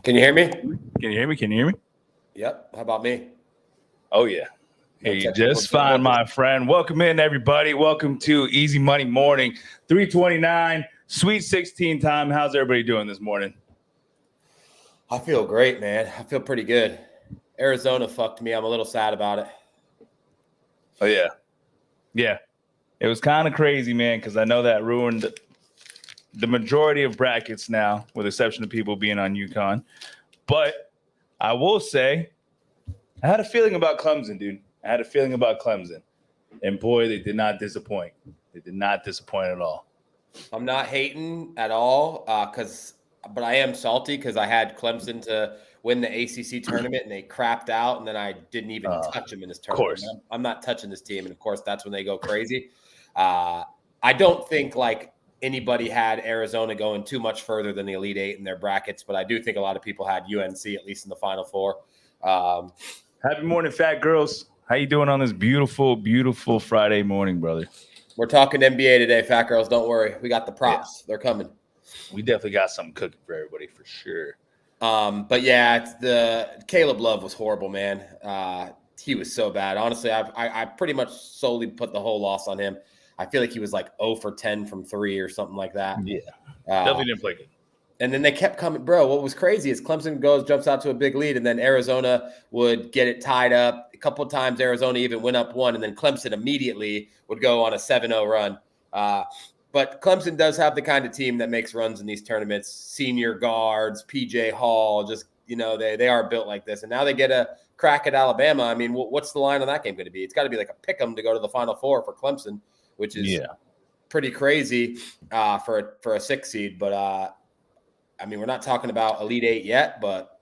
Can you hear me? Can you hear me? Can you hear me? Yep. How about me? Oh, yeah. Hey, just fine, my friend. Welcome in, everybody. Welcome to Easy Money Morning, 3:29, Sweet 16 time. How's everybody doing this morning? I feel great, man. I feel pretty good. Arizona fucked me. I'm a little sad about it. Oh, yeah. Yeah. It was kind of crazy, man, because I know that ruined the majority of brackets now, with the exception of people being on UConn. But I will say, I had a feeling about Clemson, dude. I had a feeling about Clemson. And boy, they did not disappoint. They did not disappoint at all. I'm not hating at all, but I am salty because I had Clemson to win the ACC tournament and they crapped out, and then I didn't even touch them in this tournament. Of course. I'm not touching this team, and of course, that's when they go crazy. I don't think anybody had Arizona going too much further than the Elite Eight in their brackets, but I do think a lot of people had UNC at least in the Final Four. Happy morning, fat girls. How you doing on this beautiful, beautiful Friday morning, brother? We're talking NBA today, fat girls. Don't worry. We got the props. Yeah. They're coming. We definitely got something cooking for everybody for sure. But yeah, the Caleb Love was horrible, man. He was so bad. Honestly, I pretty much solely put the whole loss on him. I feel like he was like 0 for 10 from 3 or something like that. Yeah, definitely didn't play good. And then they kept coming. Bro, what was crazy is Clemson jumps out to a big lead, and then Arizona would get it tied up. A couple of times Arizona even went up 1, and then Clemson immediately would go on a 7-0 run. But Clemson does have the kind of team that makes runs in these tournaments. Senior guards, PJ Hall, just, they are built like this. And now they get a crack at Alabama. I mean, what's the line on that game going to be? It's got to be like a pick 'em to go to the Final Four for Clemson, which is pretty crazy for a 6 seed. But, I mean, we're not talking about Elite Eight yet, but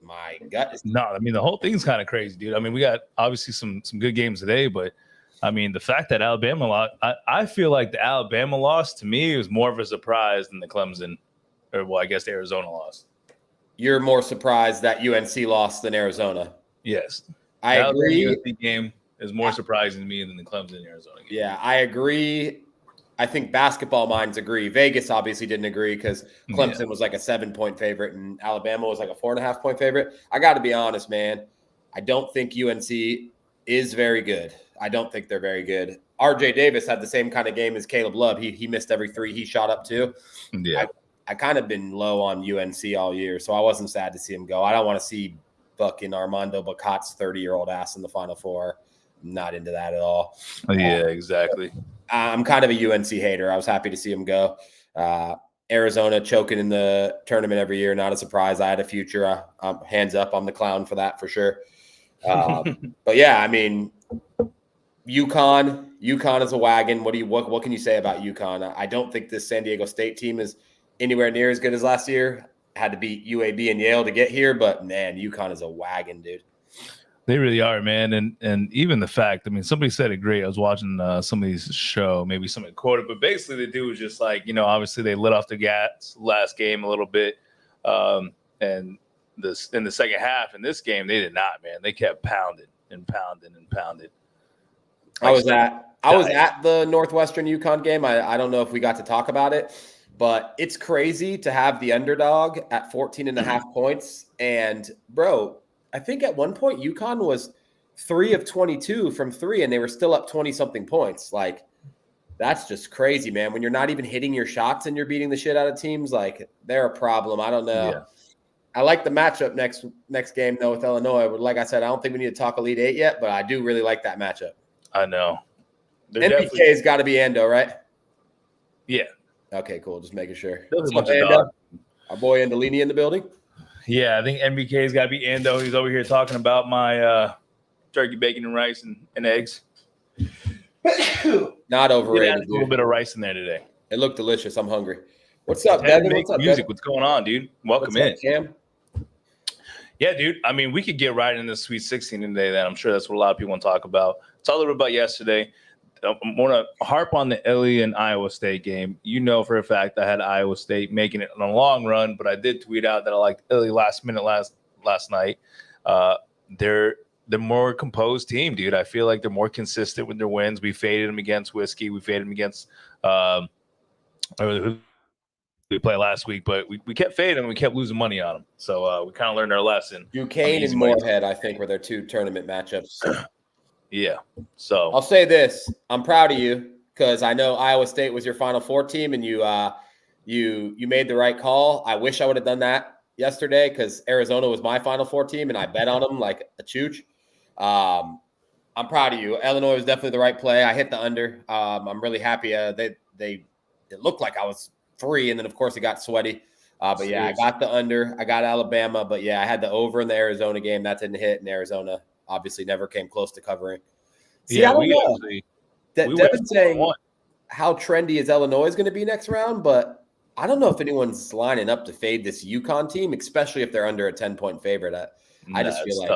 my gut is no. I mean, the whole thing's kind of crazy, dude. I mean, we got obviously some good games today, but I mean, the fact that Alabama lost, I feel like the Alabama loss to me was more of a surprise than the Clemson, or well, I guess the Arizona loss. You're more surprised that UNC lost than Arizona. Yes, I agree. The UNC game is more surprising to me than the Clemson Arizona game. Yeah, I agree. I think basketball minds agree. Vegas obviously didn't agree because Clemson was like a 7-point favorite and Alabama was like a 4.5-point favorite. I got to be honest, man. I don't think UNC is very good. I don't think they're very good. RJ Davis had the same kind of game as Caleb Love. He missed every 3 he shot up to. Yeah. I kind of been low on UNC all year, so I wasn't sad to see him go. I don't want to see fucking Armando Bacot's 30-year-old ass in the Final Four. I'm not into that at all. Yeah, exactly. I'm kind of a UNC hater. I was happy to see him go. Arizona choking in the tournament every year, not a surprise. I had a future. Hands up, I'm the clown for that for sure. But yeah, I mean, UConn is a wagon. What can you say about UConn? I don't think this San Diego State team is anywhere near as good as last year. Had to beat UAB and Yale to get here, but man, UConn is a wagon, dude. They really are, man. And even the fact, I mean, somebody said it great. I was watching somebody's show, maybe somebody quoted, but basically the dude was just like, obviously they let off the gas last game a little bit. And this in the second half in this game, they did not, man. They kept pounding and pounding and pounding. I was at the Northwestern UConn game. I don't know if we got to talk about it, but it's crazy to have the underdog at 14.5 points. And bro, I think at one point UConn was 3 of 22 from 3, and they were still up 20-something points. Like, that's just crazy, man. When you're not even hitting your shots and you're beating the shit out of teams, like, they're a problem. I don't know. Yeah. I like the matchup next game, though, with Illinois. But like I said, I don't think we need to talk Elite Eight yet, but I do really like that matchup. I know. NBK's got to be Ando, right? Yeah. Okay, cool. Just making sure. What's up, Ando? Our boy Andolini in the building. Yeah, I think NBK's got to be Ando. He's over here talking about my turkey, bacon, and rice and eggs. Not overrated. A little bit of rice in there today. It looked delicious. I'm hungry. What's up, Devin? What's up, music? Devin? What's going on, dude? Welcome in. Cam? Yeah, dude. I mean, we could get right into the Sweet 16 today. Then I'm sure that's what a lot of people want to talk about. Talk a little bit about yesterday. I want to harp on the Illy and Iowa State game. You know for a fact I had Iowa State making it in the long run, but I did tweet out that I liked Illy last night. They're the more composed team, dude. I feel like they're more consistent with their wins. We faded them against Whiskey. We faded them against we played last week, but we kept fading them. We kept losing money on them. So we kind of learned our lesson. Duquesne and Moorhead, I think, were their 2 tournament matchups. Yeah. So I'll say this. I'm proud of you because I know Iowa State was your Final Four team, and you made the right call. I wish I would have done that yesterday because Arizona was my Final Four team, and I bet on them like a chooch. I'm proud of you. Illinois was definitely the right play. I hit the under. I'm really happy. It looked like I was free, and then, of course, it got sweaty. But, yeah, I got the under. I got Alabama. But, yeah, I had the over in the Arizona game. That didn't hit, and Arizona obviously never came close to covering. See, yeah, I don't know. Devin's saying how trendy is Illinois going to be next round, but I don't know if anyone's lining up to fade this UConn team, especially if they're under a 10-point favorite. I just feel like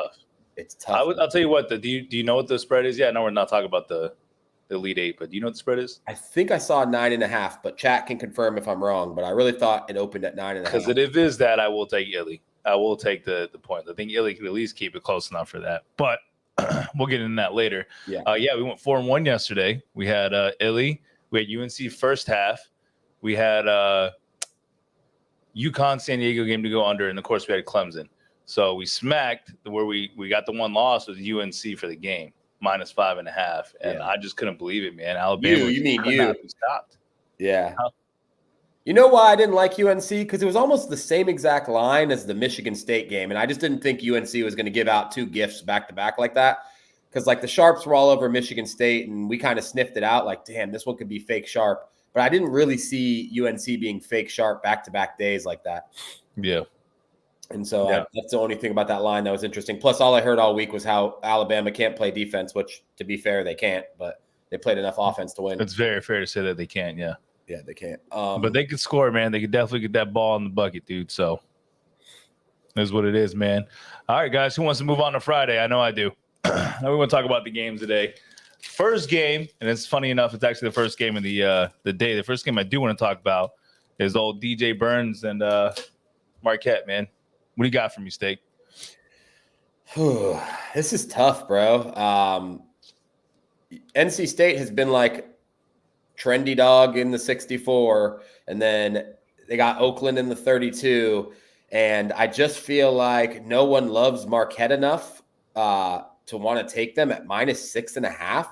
it's tough. I'll tell you what. Do you know what the spread is? Yeah, I know we're not talking about the Elite Eight, but do you know what the spread is? I think I saw 9.5, but chat can confirm if I'm wrong. But I really thought it opened at 9.5. Because if it is that, I will take Illy. I will take the points. I think Illy could at least keep it close enough for that. But we'll get into that later. Yeah. We went 4-1 yesterday. We had Illy. We had UNC first half. We had UConn San Diego game to go under, and of course we had Clemson. So we smacked where we got the one loss was UNC for the game, -5.5, and I just couldn't believe it, man. Alabama, you stopped. Yeah. You know why I didn't like UNC? Because it was almost the same exact line as the Michigan State game, and I just didn't think UNC was going to give out 2 gifts back-to-back like that. Because, like, the Sharps were all over Michigan State, and we kind of sniffed it out like, damn, this one could be fake Sharp. But I didn't really see UNC being fake Sharp back-to-back days like that. Yeah. And so that's the only thing about that line that was interesting. Plus, all I heard all week was how Alabama can't play defense, which, to be fair, they can't. But they played enough offense to win. It's very fair to say that they can't, yeah. Yeah, they can't. But they could score, man. They could definitely get that ball in the bucket, dude. So that's what it is, man. All right, guys. Who wants to move on to Friday? I know I do. Now we want to talk about the games today. First game, and it's funny enough, it's actually the first game of the day. The first game I do want to talk about is old DJ Burns and Marquette, man. What do you got from you, Steak? This is tough, bro. NC State has been like trendy dog in the 64, and then they got Oakland in the 32, and I just feel like no one loves Marquette enough to want to take them at -6.5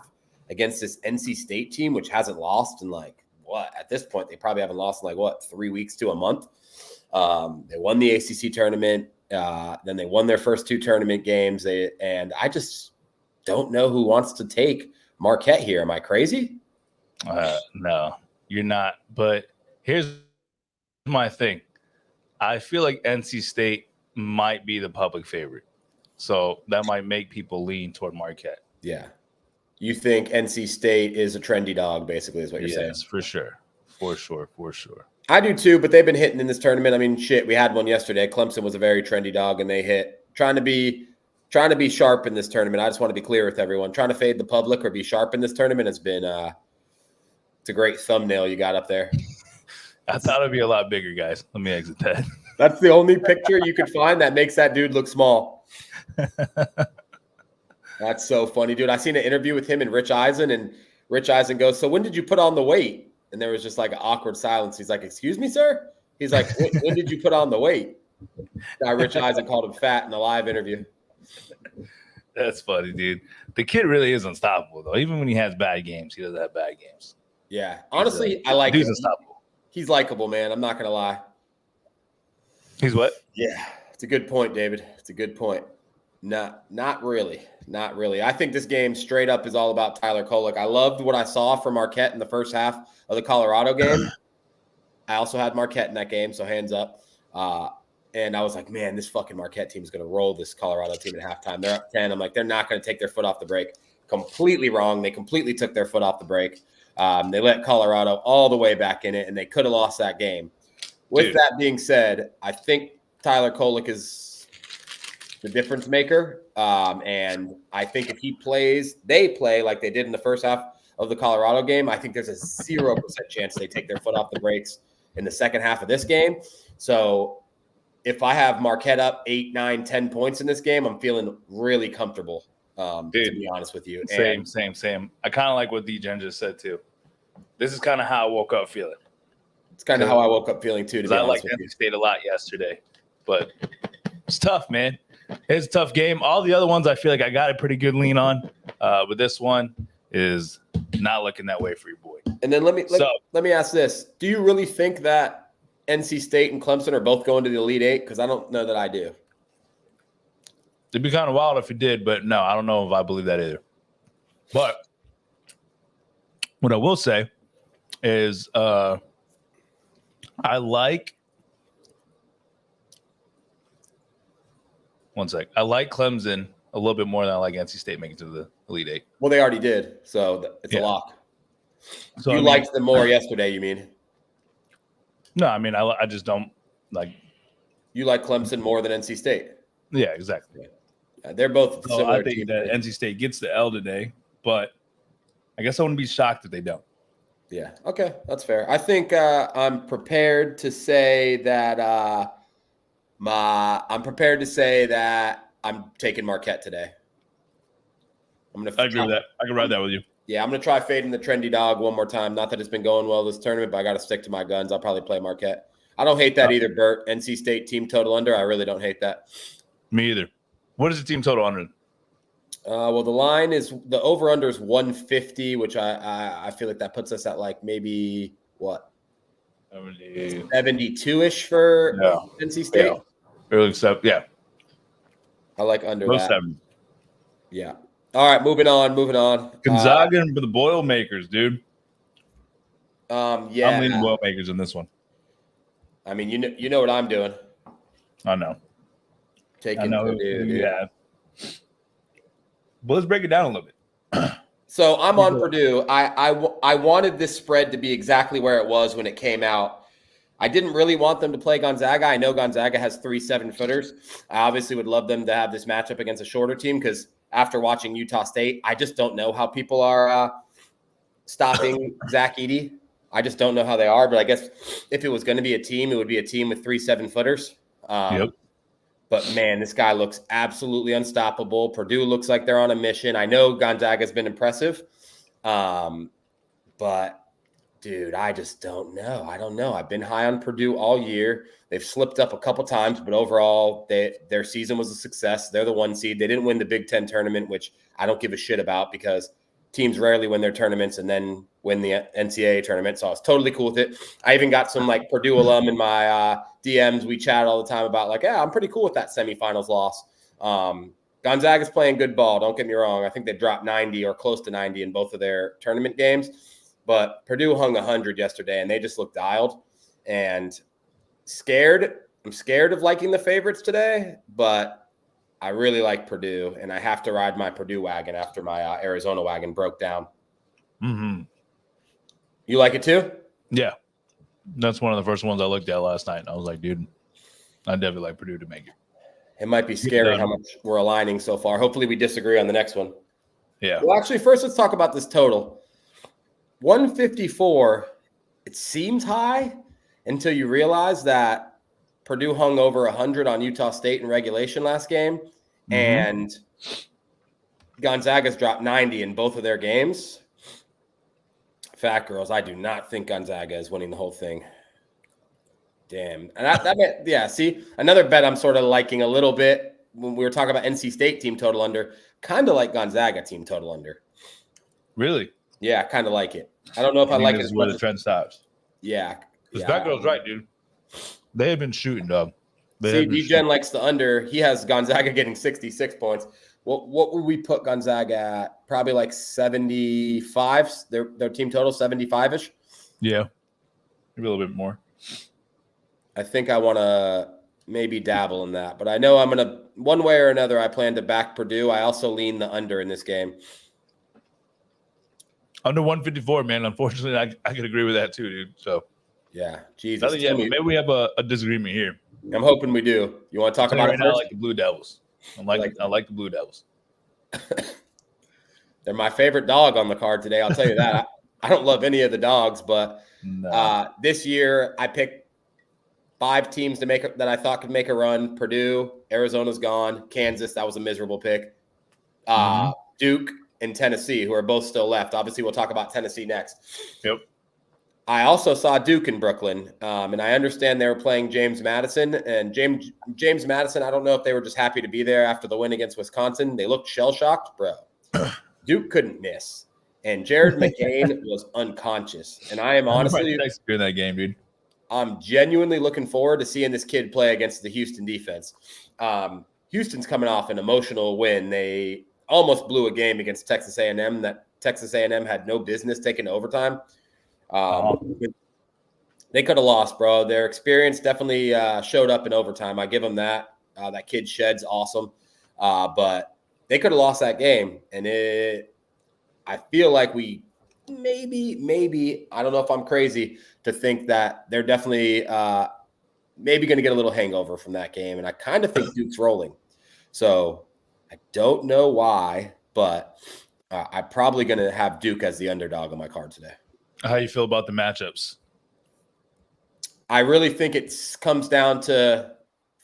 against this NC State team, which hasn't lost in at this point, they probably haven't lost in 3 weeks to a month. They won the ACC tournament. Then they won their first 2 tournament games. And I just don't know who wants to take Marquette here. Am I crazy? No, you're not. But here's my thing. I feel like NC State might be the public favorite. So that might make people lean toward Marquette. Yeah. You think NC State is a trendy dog, basically, is what you're saying? Yes, for sure. For sure. I do too, but they've been hitting in this tournament. I mean, shit, we had one yesterday. Clemson was a very trendy dog, and they hit. Trying to be trying to be sharp in this tournament. I just want to be clear with everyone. Trying to fade the public or be sharp in this tournament has been it's a great thumbnail you got up there. I thought it'd be a lot bigger, guys. Let me exit that. That's the only picture you could find that makes that dude look small. That's so funny, dude. I seen an interview with him and Rich Eisen, and Rich Eisen goes, "So when did you put on the weight?" And there was just like an awkward silence. He's like, "Excuse me, sir?" He's like, when did you put on the weight? Rich Eisen called him fat in a live interview. That's funny, dude. The kid really is unstoppable, though. Even when he has bad games, he doesn't have bad games. Yeah. Honestly, I like him. He's unstoppable. He's likable, man. I'm not going to lie. He's what? Yeah. It's a good point, David. It's a good point. Not really. Not really. I think this game straight up is all about Tyler Kolek. I loved what I saw from Marquette in the first half of the Colorado game. I also had Marquette in that game, so hands up. And I was like, man, this fucking Marquette team is going to roll this Colorado team at halftime. They're up 10. I'm like, they're not going to take their foot off the brake. Completely wrong. They completely took their foot off the brake. They let Colorado all the way back in it, and they could have lost that game. With that being said, I think Tyler Kolek is the difference maker. And I think if they play like they did in the first half of the Colorado game, I think there's a 0% chance they take their foot off the brakes in the second half of this game. So if I have Marquette up 8, 9, 10 points in this game, I'm feeling really comfortable, to be honest with you. Same. I kind of like what D-Gen just said, too. This is kind of how I woke up feeling. It's kind of how I woke up feeling, too, to be honest with you. I liked NC State a lot yesterday, but it's tough, man. It's a tough game. All the other ones I feel like I got a pretty good lean on, but this one is not looking that way for your boy. And then let me ask this. Do you really think that NC State and Clemson are both going to the Elite Eight? Because I don't know that I do. It'd be kind of wild if you did, but no, I don't know if I believe that either. But what I will say is I like Clemson a little bit more than I like NC State making it to the Elite Eight. Well, they already did, so it's a lock. So you liked them more yesterday, you mean? No, I mean, I just don't like. You like Clemson more than NC State? Yeah, exactly. Yeah, they're both similar. I think that NC State gets the L today, but I guess I wouldn't be shocked if they don't. Yeah, okay, that's fair. I think I'm prepared to say that I'm taking Marquette today. I agree with that. I can ride that with you. Yeah, I'm going to try fading the trendy dog one more time. Not that it's been going well this tournament, but I got to stick to my guns. I'll probably play Marquette. I don't hate that either, Bert. NC State team total under. I really don't hate that. Me either. What is the team total under? Well, the line is the over under is 150, which I feel like that puts us at like maybe what 72-ish for NC State. Yeah. Early step, yeah. I like under Low that. 70. Yeah. All right, moving on. Gonzaga and the Boilermakers, dude. Yeah. I'm leaning Boilermakers in this one. I mean, you know what I'm doing. I know. Taking Purdue, yeah. But let's break it down a little bit. So I'm on Purdue. I wanted this spread to be exactly where it was when it came out. I didn't really want them to play Gonzaga. I know Gonzaga has 3 7-footers. I obviously would love them to have this matchup against a shorter team because after watching Utah State, I just don't know how people are stopping Zach Edey. I just don't know how they are. But I guess if it was going to be a team, it would be a team with 3 7-footers. Yep. But, man, this guy looks absolutely unstoppable. Purdue looks like they're on a mission. I know Gonzaga's been impressive. But, dude, I just don't know. I don't know. I've been high on Purdue all year. They've slipped up a couple times, but overall, their season was a success. They're the 1 seed. They didn't win the Big Ten tournament, which I don't give a shit about because teams rarely win their tournaments and then win the NCAA tournament. So I was totally cool with it. I even got some like Purdue alum in my DMs. We chat all the time about like, yeah, I'm pretty cool with that semifinals loss. Gonzaga's playing good ball. Don't get me wrong. I think they dropped 90 or close to 90 in both of their tournament games, but Purdue hung 100 yesterday and they just looked dialed and scared. I'm scared of liking the favorites today, but I really like Purdue, and I have to ride my Purdue wagon after my Arizona wagon broke down. Mm-hmm. You like it too? Yeah. That's one of the first ones I looked at last night. I was like, dude, I definitely like Purdue to make it. It might be scary how much we're aligning so far. Hopefully we disagree on the next one. Yeah. Well, actually, first let's talk about this total. 154, it seems high until you realize that Purdue hung over 100 on Utah State in regulation last game, and Gonzaga's dropped 90 in both of their games. Fat girls, I do not think Gonzaga is winning the whole thing. Damn. And that meant, yeah, see, another bet I'm sort of liking a little bit when we were talking about NC State team total under, kind of like Gonzaga team total under. Really? Yeah, kind of like it. I don't know if I like it as where much the trend stops. Yeah. Because that girl's right, dude. They have been shooting, dog. See, D-Gen likes the under. He has Gonzaga getting 66 points. What would we put Gonzaga at? Probably like 75. Their team total, 75-ish. Yeah. Maybe a little bit more. I think I want to maybe dabble in that. But I know I'm going to, one way or another, I plan to back Purdue. I also lean the under in this game. Under 154, man. Unfortunately, I could agree with that too, dude. So, yeah, Jesus. Maybe we have a disagreement here. I'm hoping we do. You want to talk about it first? I like the Blue Devils. I like the Blue Devils. They're my favorite dog on the card today. I'll tell you that. I don't love any of the dogs, but this year I picked 5 teams that I thought could make a run. Purdue, Arizona's gone. Kansas, that was a miserable pick. Duke and Tennessee, who are both still left. Obviously, we'll talk about Tennessee next. Yep. I also saw Duke in Brooklyn, and I understand they were playing James Madison. And James Madison, I don't know if they were just happy to be there after the win against Wisconsin. They looked shell-shocked, bro. Duke couldn't miss. And Jared McCain was unconscious. And I am honestly in that game, dude. I'm genuinely looking forward to seeing this kid play against the Houston defense. Houston's coming off an emotional win. They almost blew a game against Texas A&M that Texas A&M had no business taking to overtime. They could have lost, bro. Their experience definitely showed up in overtime. I give them that. That kid Shed's awesome. But they could have lost that game. And I feel like we maybe, I don't know if I'm crazy to think that they're definitely maybe going to get a little hangover from that game. And I kind of think Duke's rolling. So I don't know why, but I'm probably going to have Duke as the underdog on my card today. How you feel about the matchups? I really think it comes down to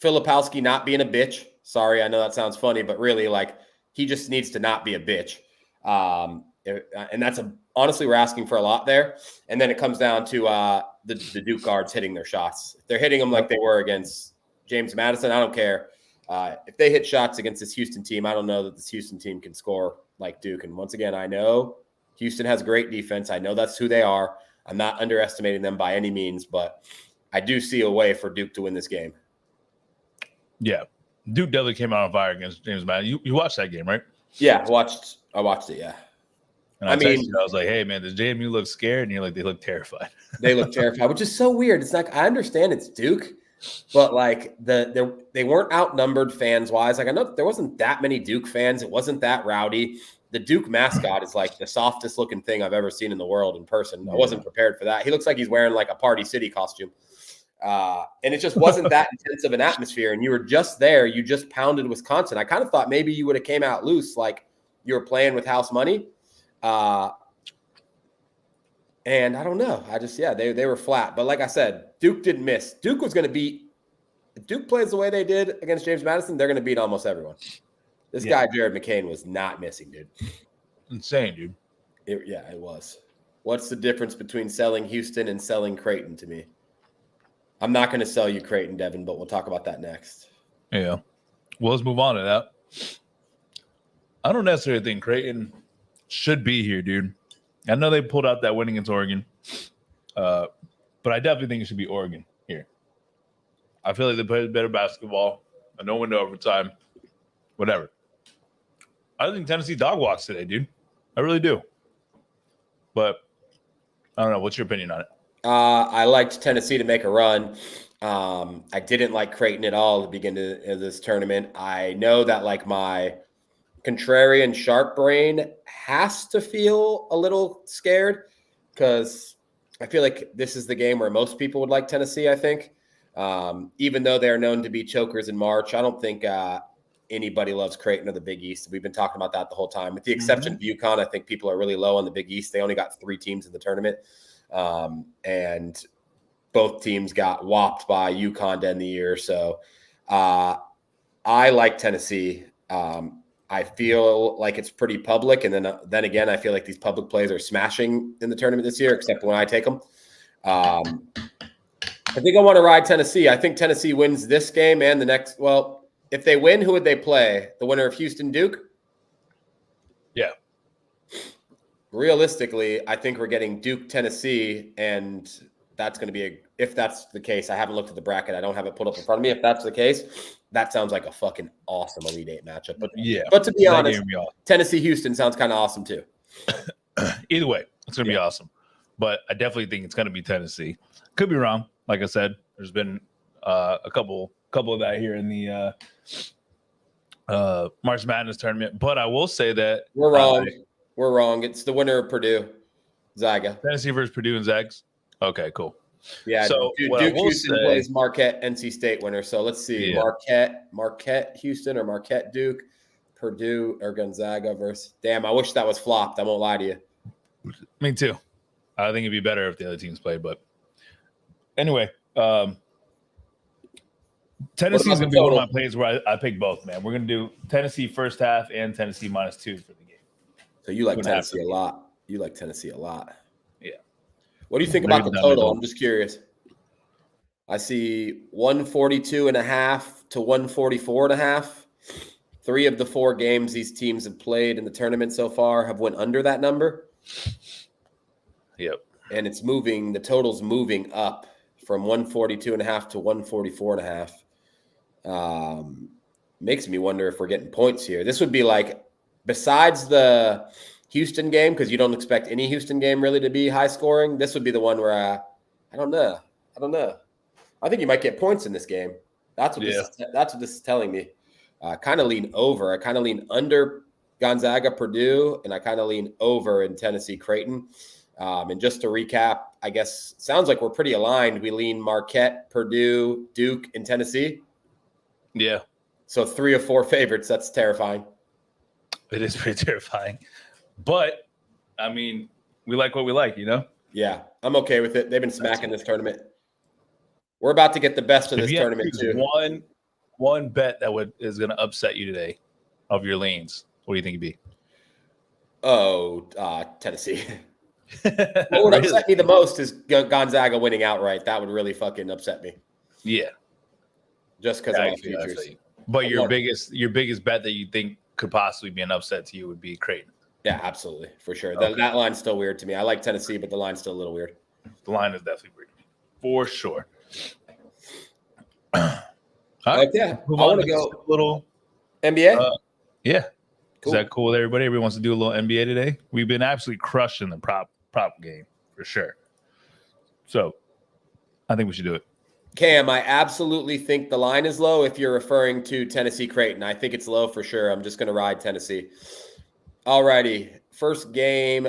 Filipowski not being a bitch. Sorry, I know that sounds funny, but really, like, he just needs to not be a bitch. And that's honestly, we're asking for a lot there. And then it comes down to the Duke guards hitting their shots. If they're hitting them like they were against James Madison, I don't care. If they hit shots against this Houston team, I don't know that this Houston team can score like Duke. And once again, I know Houston has great defense. I know that's who they are. I'm not underestimating them by any means, but I do see a way for Duke to win this game. Yeah. Duke definitely came out on fire against James Madison. You watched that game, right? Yeah, I watched it, yeah. And I was like, hey, man, does JMU look scared? And you're like, they look terrified. They look terrified, which is so weird. It's like, I understand it's Duke, but like they weren't outnumbered fans-wise. Like, I know there wasn't that many Duke fans. It wasn't that rowdy. The Duke mascot is like the softest looking thing I've ever seen in the world in person. I wasn't prepared for that. He looks like he's wearing like a Party City costume. And it just wasn't that intense of an atmosphere. And you were just there. You just pounded Wisconsin. I kind of thought maybe you would have came out loose, like you were playing with house money. And I don't know. They were flat. But like I said, Duke didn't miss. Duke was going to beat. If Duke plays the way they did against James Madison, they're going to beat almost everyone. This guy, Jared McCain, was not missing, dude. Insane, dude. It was. What's the difference between selling Houston and selling Creighton to me? I'm not going to sell you Creighton, Devin, but we'll talk about that next. Yeah. Well, let's move on to that. I don't necessarily think Creighton should be here, dude. I know they pulled out that win against Oregon, but I definitely think it should be Oregon here. I feel like they played better basketball. I know win to overtime. Whatever. I think Tennessee dog walks today, dude. I really do. But I don't know. What's your opinion on it? I liked Tennessee to make a run. I didn't like Creighton at all at the beginning of this tournament. I know that like my contrarian sharp brain has to feel a little scared because I feel like this is the game where most people would like Tennessee, I think. Even though they're known to be chokers in March, I don't think anybody loves Creighton or the Big East. We've been talking about that the whole time. With the exception of UConn, I think people are really low on the Big East. They only got 3 teams in the tournament. And both teams got whopped by UConn to end the year. So I like Tennessee. I feel like it's pretty public. And then again, I feel like these public plays are smashing in the tournament this year, except when I take them. I think I want to ride Tennessee. I think Tennessee wins this game and the next. Well, if they win, who would they play? The winner of Houston-Duke? Yeah. Realistically, I think we're getting Duke-Tennessee, and that's going to be if that's the case. I haven't looked at the bracket. I don't have it pulled up in front of me. If that's the case, that sounds like a fucking awesome Elite Eight matchup. But to be honest, Tennessee-Houston sounds kind of awesome too. Either way, it's going to be awesome. But I definitely think it's going to be Tennessee. Could be wrong. Like I said, there's been a couple of that here in the March Madness tournament. But I will say that we're wrong. We're wrong. It's the winner of Purdue, Zaga. Tennessee versus Purdue and Zags. Okay, cool. Yeah. So Duke Houston plays Marquette NC State winner. So let's see, Marquette Houston or Marquette Duke, Purdue or Gonzaga versus. Damn, I wish that was flopped. I won't lie to you. Me too. I think it'd be better if the other teams played, but anyway, Tennessee is going to be one of my plays where I pick both, man. We're going to do Tennessee first half and Tennessee -2 for the game. So you like Tennessee a lot. You like Tennessee a lot. Yeah. What do you think about the total? I'm just curious. I see 142.5 to 144.5. 3 of the 4 games these teams have played in the tournament so far have went under that number. Yep. And it's moving. The total's moving up from 142.5 to 144.5. Makes me wonder if we're getting points here. This would be like, besides the Houston game, because you don't expect any Houston game really to be high scoring. This would be the one where I don't know. I think you might get points in this game. That's what this is telling me. Kind of lean over. I kind of lean under Gonzaga, Purdue, and I kind of lean over in Tennessee, Creighton. And just to recap, I guess sounds like we're pretty aligned. We lean Marquette, Purdue, Duke, and Tennessee. Yeah. So 3 of 4 favorites. That's terrifying. It is pretty terrifying. But, I mean, we like what we like, you know? Yeah, I'm okay with it. They've been smacking this tournament. We're about to get the best of this tournament, too. One bet that is going to upset you today of your leans, what do you think it'd be? Oh, Tennessee. What would upset me the most is Gonzaga winning outright. That would really fucking upset me. Yeah. Just because of my futures. But your biggest bet that you think could possibly be an upset to you would be Creighton. Yeah, absolutely. For sure. Okay. That line's still weird to me. I like Tennessee, but the line's still a little weird. The line is definitely weird. For sure. Yeah. I want to go a little NBA. Yeah. Cool. Is that cool with everybody? Everybody wants to do a little NBA today? We've been absolutely crushing the prop game for sure. So I think we should do it. Cam, I absolutely think the line is low if you're referring to Tennessee Creighton. I think it's low for sure. I'm just going to ride Tennessee. All righty. First game,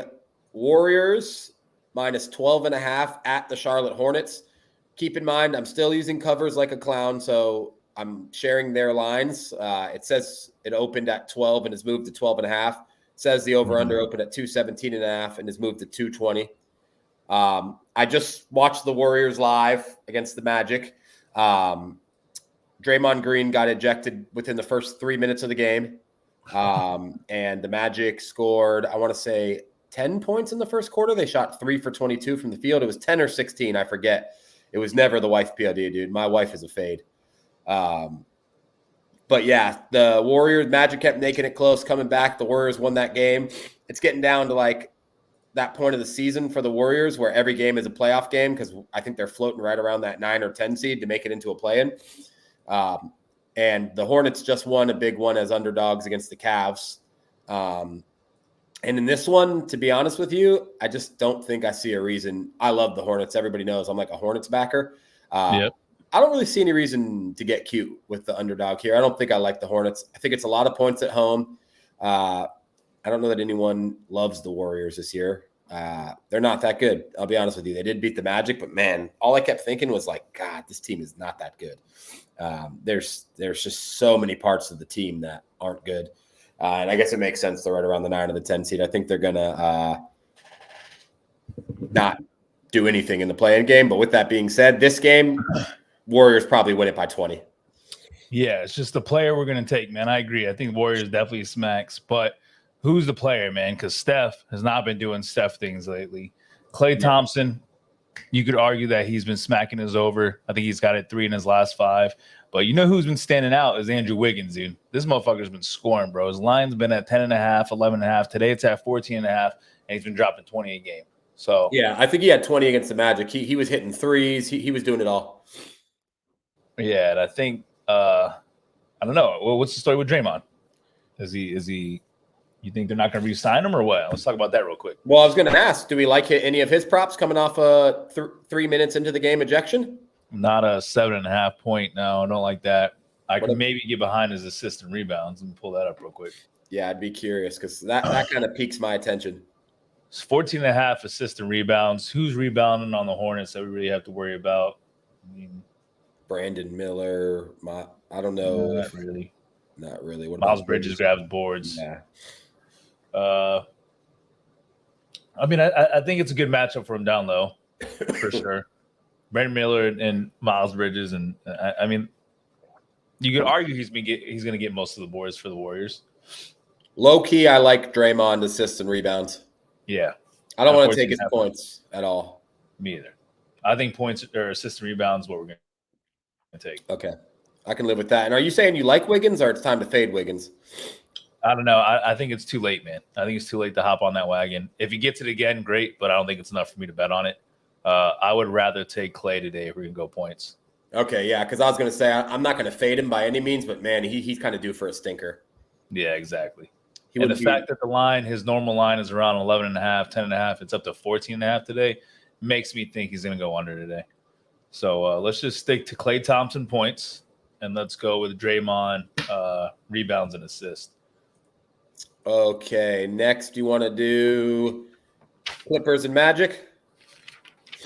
Warriors -12.5 at the Charlotte Hornets. Keep in mind, I'm still using covers like a clown, so I'm sharing their lines. It says it opened at 12 and has moved to 12.5. It says the over-under opened at 217.5 and has moved to 220. I just watched the Warriors live against the Magic. Draymond Green got ejected within the first 3 minutes of the game. And the Magic scored, I want to say 10 points in the first quarter. They shot 3 for 22 from the field. It was 10 or 16. I forget. It was never the wife POD, dude. My wife is a fade. But yeah, the Warriors, Magic kept making it close, coming back. The Warriors won that game. It's getting down to like that point of the season for the Warriors where every game is a playoff game because I think they're floating right around that 9 or 10 seed to make it into a play-in. And the Hornets just won a big one as underdogs against the Cavs. And in this one, to be honest with you, I just don't think I see a reason. I love the Hornets. Everybody knows I'm like a Hornets backer. Yep. I don't really see any reason to get cute with the underdog here. I don't think I like the Hornets. I think it's a lot of points at home. I don't know that anyone loves the Warriors this year. They're not that good. I'll be honest with you. They did beat the Magic, but man, all I kept thinking was like, God, this team is not that good. There's just so many parts of the team that aren't good. And I guess it makes sense. They're right around the 9 or the 10 seed. I think they're going to not do anything in the play-in game. But with that being said, this game, Warriors probably win it by 20. Yeah, it's just the player we're going to take, man. I agree. I think Warriors definitely smacks. But who's the player, man? Because Steph has not been doing Steph things lately. Klay Thompson, you could argue that he's been smacking his over. I think he's got it 3 in his last 5. But you know who's been standing out is Andrew Wiggins, dude. This motherfucker's been scoring, bro. His line's been at 10.5, 11.5. Today it's at 14.5, and he's been dropping 20 a game. So yeah, I think he had 20 against the Magic. He was hitting threes. He was doing it all. Yeah, and I think I don't know. Well, what's the story with Draymond? Is he? You think they're not going to re-sign him or what? Let's talk about that real quick. Well, I was going to ask, do we like any of his props coming off 3 minutes into the game ejection? Not a 7.5 point. No, I don't like that. I can maybe get behind his assist and rebounds and pull that up real quick. Yeah, I'd be curious because that kind of piques my attention. It's 14.5 assist and rebounds. Who's rebounding on the Hornets that we really have to worry about? I mean, Brandon Miller. I don't know. Not really. Not really. What Miles Bridges grabs boards. Yeah. I mean, I think it's a good matchup for him down low, for sure. Brandon Miller and Miles Bridges, and I mean, you could argue he's going to get most of the boards for the Warriors. Low key, I like Draymond assists and rebounds. Yeah, I don't want to take his points at all. Me either. I think points or assist and rebounds what we're going to take. Okay, I can live with that. And are you saying you like Wiggins, or it's time to fade Wiggins? I don't know. I think it's too late, man. I think it's too late to hop on that wagon. If he gets it again, great, but I don't think it's enough for me to bet on it. I would rather take Klay today if we can go points. Okay, yeah, because I was going to say I'm not going to fade him by any means, but man, he's kind of due for a stinker. Yeah, exactly. And the fact that the line, his normal line is around 11.5, 10.5, it's up to 14.5 today, makes me think he's going to go under today. So let's just stick to Klay Thompson points, and let's go with Draymond rebounds and assists. Okay, next you want to do Clippers and Magic?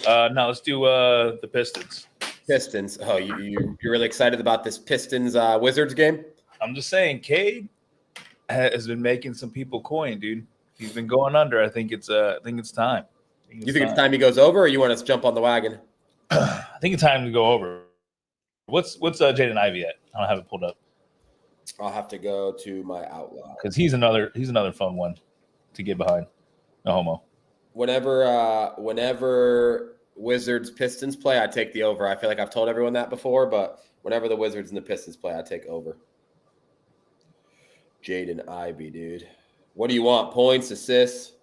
No, let's do the Pistons. Pistons. Oh, you're really excited about this Pistons Wizards game? I'm just saying, Cade has been making some people coin, dude. He's been going under. I think it's time. You think it's time he goes over, or you want us to jump on the wagon? I think it's time to go over. What's Jaden Ivey at? I don't have it pulled up. I'll have to go to my outlaw because he's another fun one to get behind. No homo. Whenever Wizards Pistons play, I take the over. I feel like I've told everyone that before, but whenever the Wizards and the Pistons play, I take over. Jaden Ivey, dude. What do you want? Points, assists?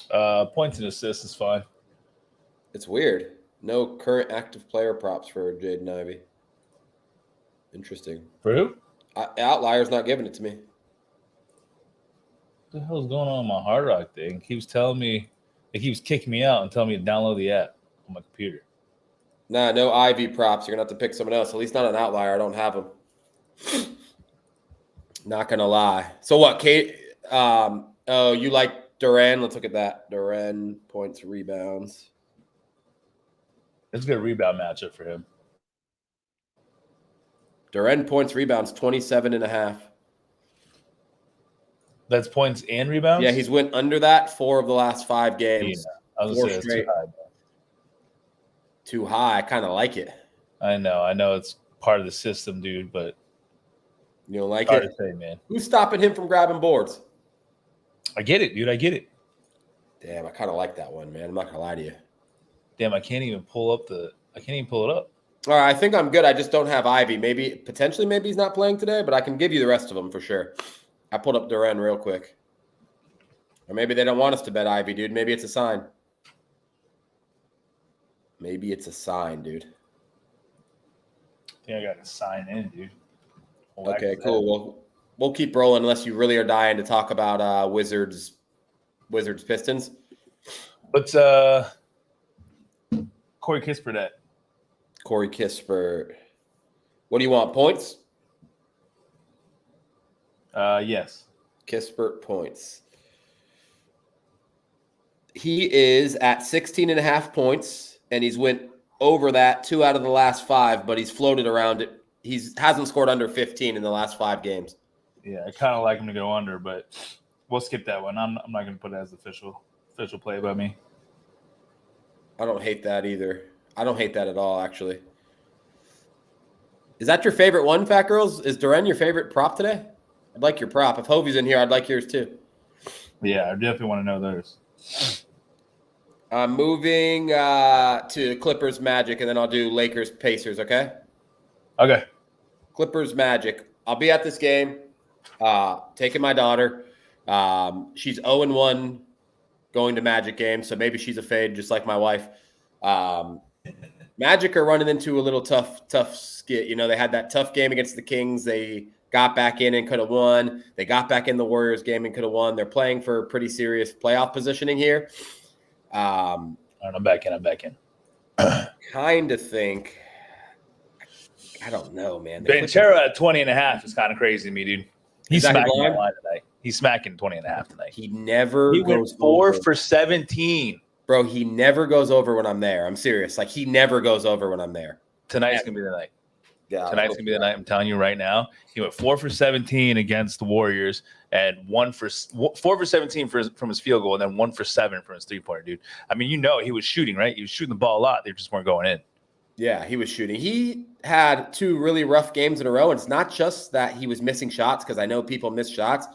Points and assists is fine. It's weird. No current active player props for Jaden Ivey. Interesting. For who? Outlier's not giving it to me. What the hell's going on with my Hard Rock thing? It keeps telling me, it keeps kicking me out and telling me to download the app on my computer. Nah, no Ivy props. You're going to have to pick someone else. At least not an Outlier. I don't have them. Not going to lie. So what, Kate? Oh, you like Duran? Let's look at that. Duran, points, rebounds. It's a good rebound matchup for him. Duran, points, rebounds, 27.5. That's points and rebounds? Yeah, he's went under that 4 of the last 5 games. Yeah, I was going to say it's too high. Too high. I kind of like it. I know it's part of the system, dude, but you don't like hard it? To say, man. Who's stopping him from grabbing boards? I get it, dude. I get it. Damn, I kind of like that one, man. I'm not going to lie to you. Damn, I can't even pull it up. All right, I think I'm good. I just don't have Ivy. Maybe he's not playing today, but I can give you the rest of them for sure. I pulled up Duran real quick. Or maybe they don't want us to bet Ivy, dude. Maybe it's a sign. Maybe it's a sign, dude. I think I got to sign in, dude. Okay, cool. Well, we'll keep rolling unless you really are dying to talk about Wizards Pistons. What's Corey Kispert at? Corey Kispert. What do you want? Points? Yes. Kispert points. He is at 16.5 points, and he's went over that 2 out of the last 5, but he's floated around it. He hasn't scored under 15 in the last 5 games. Yeah, I kind of like him to go under, but we'll skip that one. I'm not going to put it as official play by me. I don't hate that either. I don't hate that at all, actually. Is that your favorite one, Fat Girls? Is Duren your favorite prop today? I'd like your prop. If Hovey's in here, I'd like yours too. Yeah, I definitely want to know those. I'm moving to Clippers Magic, and then I'll do Lakers Pacers, okay? Okay. Clippers Magic. I'll be at this game, taking my daughter. She's 0-1 going to Magic games, so maybe she's a fade just like my wife. Magic are running into a little tough skit. You know, they had that tough game against the Kings. They got back in and could have won. They got back in the Warriors game and could have won. They're playing for pretty serious playoff positioning here. I'm back in. Kind of think. I don't know, man. Banchero at 20.5 is kind of crazy to me, dude. He's smacking that line tonight. He's smacking 20.5 tonight. He never goes 4 for 17. Bro, he never goes over when I'm there. I'm serious. Like, he never goes over when I'm there. Tonight's going to be the night. Yeah, tonight's going to be the night. I'm telling you right now. He went 4 for 17 against the Warriors and 4 for 17 from his field goal and then 1 for 7 from his three-pointer, dude. I mean, you know he was shooting, right? He was shooting the ball a lot. They just weren't going in. Yeah, he was shooting. He had 2 really rough games in a row. And it's not just that he was missing shots, because I know people miss shots.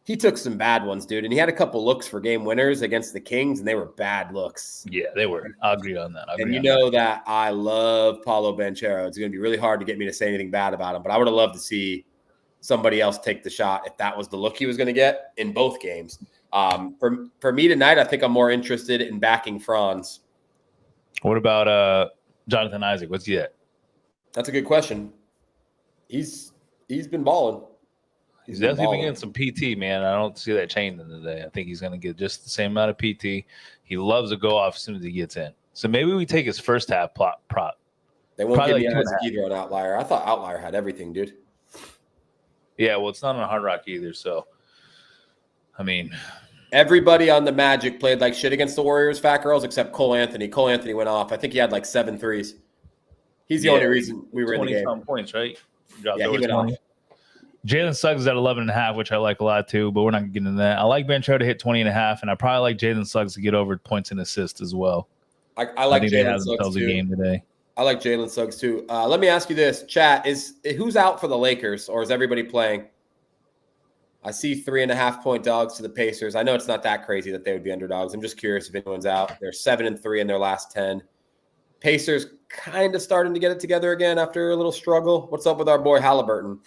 He took some bad ones, dude. And he had a couple looks for game winners against the Kings, and they were bad looks. Yeah, they were. I'll agree on that. And you know that I love Paulo Banchero. It's going to be really hard to get me to say anything bad about him, but I would have loved to see somebody else take the shot if that was the look he was going to get in both games. For me tonight, I think I'm more interested in backing Franz. What about Jonathan Isaac? What's he at? That's a good question. He's been balling. He's definitely been getting some PT, man. I don't see that changing today. I think he's going to get just the same amount of PT. He loves to go off as soon as he gets in. So maybe we take his first half prop. They won't give me Isaac either on Outlier. I thought Outlier had everything, dude. Yeah, well, it's not on Hard Rock either. So, I mean, everybody on the Magic played like shit against the Warriors, Fat Girls, except Cole Anthony. Cole Anthony went off. I think he had like 7 threes. He's the only reason we were in the game. 20-some points, right? Yeah, he went off. Jalen Suggs is at 11.5, which I like a lot too, but we're not going to get into that. I like Banchero to hit 20.5, and I probably like Jalen Suggs to get over points and assists as well. I like Jalen Suggs too. Game today. I like Jalen Suggs too. Let me ask you this, chat: who's out for the Lakers, or is everybody playing? I see 3.5-point dogs to the Pacers. I know it's not that crazy that they would be underdogs. I'm just curious if anyone's out. They're 7-3 in their last 10. Pacers kind of starting to get it together again after a little struggle. What's up with our boy Halliburton?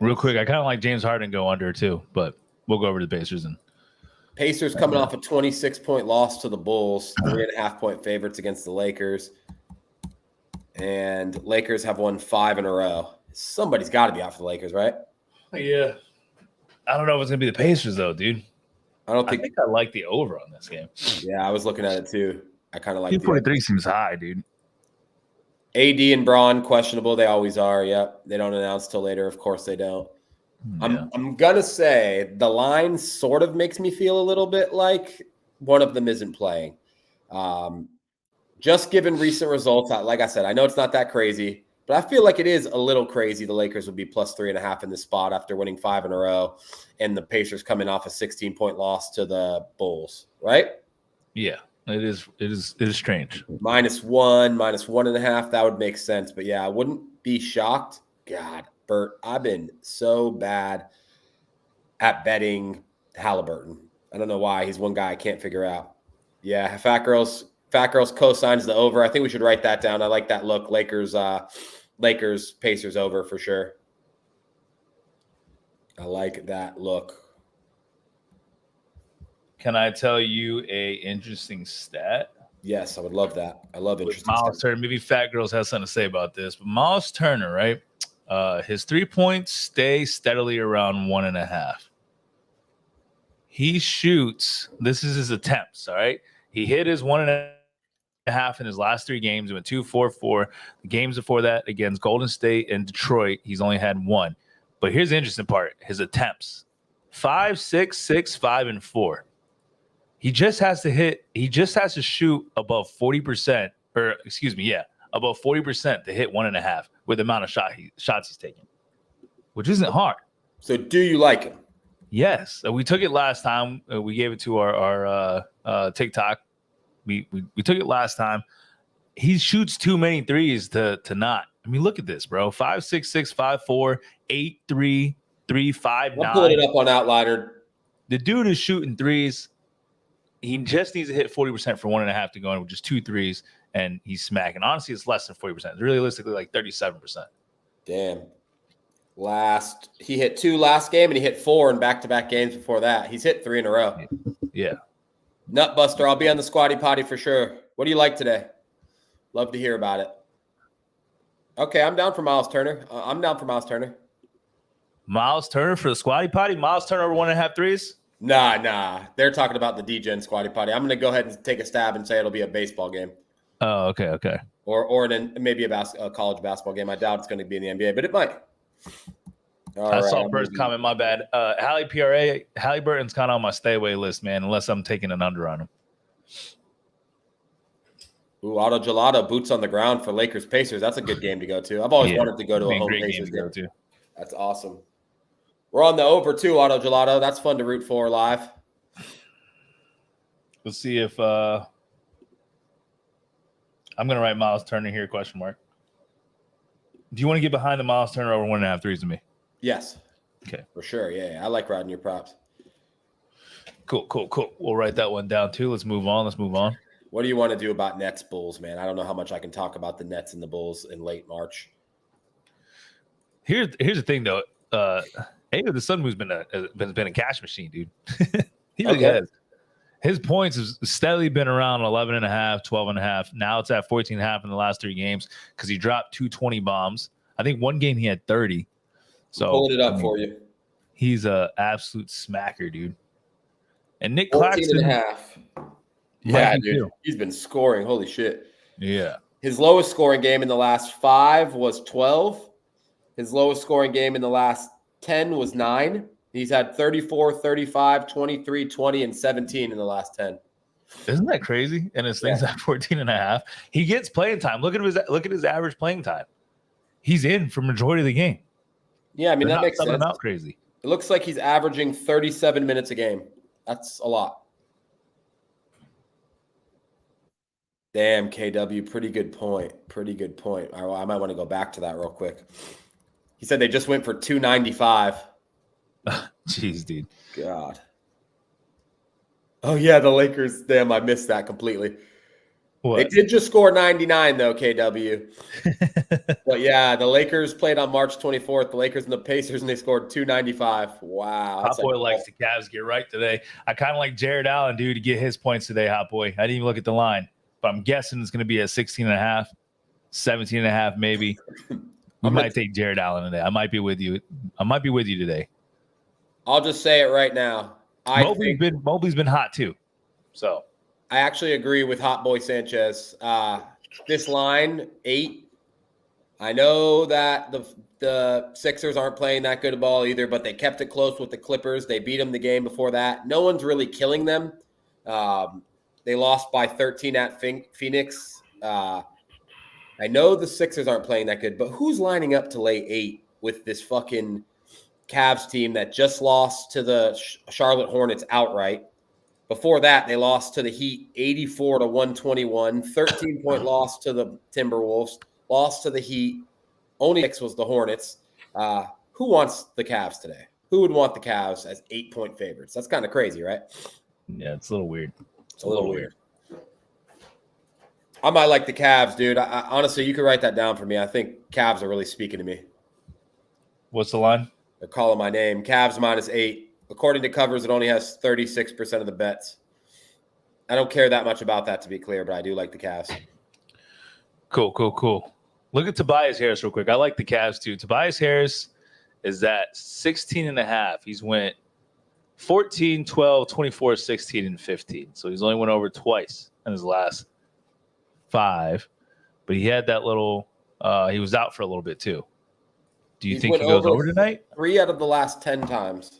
Real quick, I kind of like James Harden go under too, but we'll go over to the Pacers. And Pacers coming off a 26-point loss to the Bulls, 3.5-point favorites against the Lakers. And Lakers have won 5 in a row. Somebody's got to be out for the Lakers, right? Yeah. I don't know if it's going to be the Pacers, though, dude. I think I like the over on this game. Yeah, I was looking at it, too. I kind of like 243 seems high, dude. AD and Braun, questionable. They always are. Yep. They don't announce till later. Of course they don't. Yeah. I'm going to say the line sort of makes me feel a little bit like one of them isn't playing. Just given recent results, like I said, I know it's not that crazy, but I feel like it is a little crazy. The Lakers would be plus 3.5 in this spot after winning 5 in a row, and the Pacers coming off a 16-point loss to the Bulls, right? Yeah, it is strange. -1, -1.5, that would make sense. But yeah, I wouldn't be shocked. God, Bert, I've been so bad at betting Halliburton. I don't know why. He's one guy I can't figure out. Yeah, Fat Girls co-signs the over. I think we should write that down. I like that look. Lakers, Pacers over for sure. I like that look. Can I tell you a interesting stat? Yes, I would love that. I love interesting Miles Turner. Maybe Fat Girls has something to say about this, but Miles Turner, right? His 3 points stay steadily around 1.5. He shoots. This is his attempts. All right. He hit his 1.5 in his last 3 games. He went 2-4-4. The games before that against Golden State and Detroit, he's only had 1. But here's the interesting part: his attempts. 5, 6, 6, 5, and 4. He just has to shoot above 40%, or excuse me, above 40% to hit 1.5 with the amount of shots he's taking, which isn't hard. So do you like him? Yes. We took it last time. We gave it to our TikTok. We took it last time. He shoots too many threes to not. I mean, look at this, bro. 5, 6, 6, 5, 4, 8, 3, 3, 5, 9. I'm pulling it up on Outliner. The dude is shooting threes. He just needs to hit 40% for 1.5 to go in with just 2 threes, and he's smacking. Honestly, it's less than 40%. It's realistically like 37%. Damn. He hit 2 last game, and he hit 4 in back-to-back games before that. He's hit 3 in a row. Yeah. Nutbuster, I'll be on the Squatty Potty for sure. What do you like today? Love to hear about it. Okay, I'm down for Miles Turner. Miles Turner for the Squatty Potty? Miles Turner over 1.5 threes? Nah. They're talking about the DGen Squatty Potty. I'm going to go ahead and take a stab and say it'll be a baseball game. Oh, okay. Or maybe a college basketball game. I doubt it's going to be in the NBA, but it might. I saw Bert's comment. My bad. Halliburton's kind of on my stay away list, man, unless I'm taking an under on him. Ooh, Auto Gelato, boots on the ground for Lakers Pacers. That's a good game to go to. I've always wanted to go to a home Pacers game. To. That's awesome. We're on the over too, Auto Gelato. That's fun to root for live. We'll see if I'm going to write Miles Turner here, question mark. Do you want to get behind the Miles Turner over 1.5 threes to me? Yes. Okay. For sure. Yeah. I like riding your props. Cool. We'll write that one down too. Let's move on. What do you want to do about Nets Bulls, man? I don't know how much I can talk about the Nets and the Bulls in late March. Here's the thing, though. The Sunwoo's been a cash machine, dude. He really has. His points have steadily been around 11.5, 12.5. Now it's at 14.5 in the last 3 games because he dropped 2 20 bombs. I think one game he had 30. So I'm pulling it up for you. He's an absolute smacker, dude. And Nick 14.5. Yeah, dude. Too. He's been scoring. Holy shit. Yeah. His lowest scoring game in the last 5 was 12. His lowest scoring game in the last 10 was 9. He's had 34, 35, 23, 20, and 17 in the last 10. Isn't that crazy? And his thing's at 14.5. He gets playing time. Look at his average playing time. He's in for majority of the game. Yeah, I mean, that makes sense. Him out crazy. It looks like he's averaging 37 minutes a game. That's a lot. Damn, KW, pretty good point. I might want to go back to that real quick. He said they just went for 295. Jeez, dude. God. Oh, yeah, the Lakers. Damn, I missed that completely. What? They did just score 99, though, KW. But, yeah, the Lakers played on March 24th, the Lakers and the Pacers, and they scored 295. Wow. Hot Boy likes the Cavs get right today. I kind of like Jared Allen, dude, to get his points today, Hot Boy. I didn't even look at the line. But I'm guessing it's going to be at 16.5, 17.5 maybe. We might take Jared Allen today. I might be with you today. I'll just say it right now. Mobley's been hot too. So I actually agree with Hot Boy Sanchez. This line, 8. I know that the Sixers aren't playing that good of ball either, but they kept it close with the Clippers. They beat them the game before that. No one's really killing them. They lost by 13 at Phoenix. I know the Sixers aren't playing that good, but who's lining up to lay 8 with this fucking Cavs team that just lost to the Charlotte Hornets outright? Before that, they lost to the Heat 84-121, 13-point loss to the Timberwolves, lost to the Heat. Only 6 was the Hornets. Who wants the Cavs today? Who would want the Cavs as 8-point favorites? That's kind of crazy, right? Yeah, it's a little weird. It's a little weird. I might like the Cavs, dude. I honestly, you can write that down for me. I think Cavs are really speaking to me. What's the line? They're calling my name. Cavs -8. According to covers, it only has 36% of the bets. I don't care that much about that, to be clear, but I do like the Cavs. Cool. Look at Tobias Harris real quick. I like the Cavs too. Tobias Harris is at 16.5. He's went 14, 12, 24, 16, and 15. So he's only went over twice in his last 5. But he had that little he was out for a little bit too. Do you think he goes over tonight? 3 out of the last 10 times.